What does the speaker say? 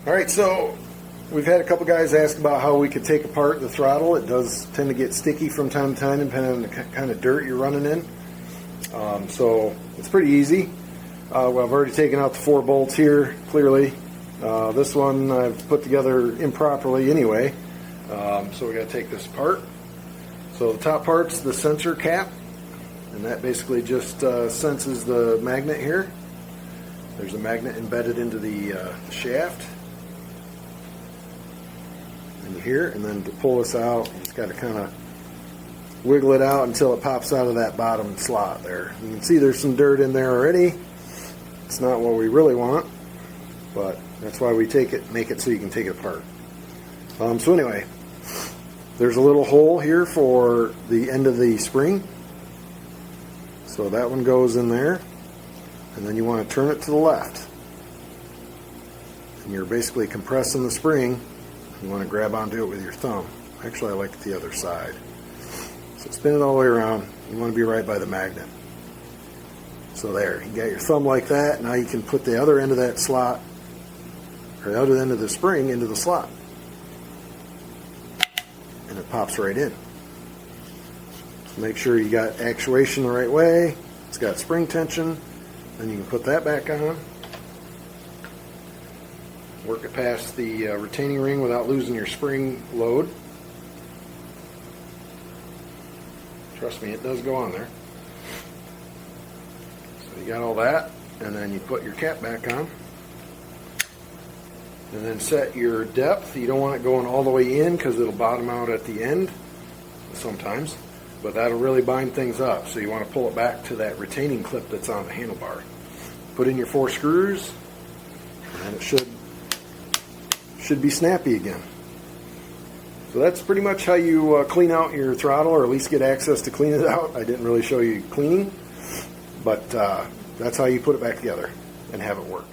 Alright, so we've had a couple guys ask about how we could take apart the throttle. It does tend to get sticky from time to time depending on the kind of dirt you're running in. So it's pretty easy. Well, I've already taken out the 4 bolts here, clearly. This one I've put together improperly anyway. So we got to take this apart. So the top part's the sensor cap, and that basically just senses the magnet here. There's a magnet embedded into the shaft. And here, and then to pull this out, you just got to kind of wiggle it out until it pops out of that bottom slot there. You can see there's some dirt in there already. It's not what we really want, but that's why we make it so you can take it apart. So anyway, there's a little hole here for the end of the spring. So that one goes in there, and then you want to turn it to the left. And you're basically compressing the spring. You want to grab onto it with your thumb. Actually, I like it the other side. So spin it all the way around. You want to be right by the magnet. So there, you got your thumb like that. Now you can put the other end of that slot, or the other end of the spring, into the slot. And it pops right in. So make sure you got actuation the right way. It's got spring tension. Then you can put that back on. Work it past the retaining ring without losing your spring load. Trust me, it does go on there. So you got all that, and then you put your cap back on. And then set your depth. You don't want it going all the way in because it'll bottom out at the end sometimes, but that'll really bind things up. So you want to pull it back to that retaining clip that's on the handlebar. Put in your 4 screws, and it should be snappy again. So that's pretty much how you clean out your throttle, or at least get access to clean it out. I didn't really show you cleaning, but that's how you put it back together and have it work.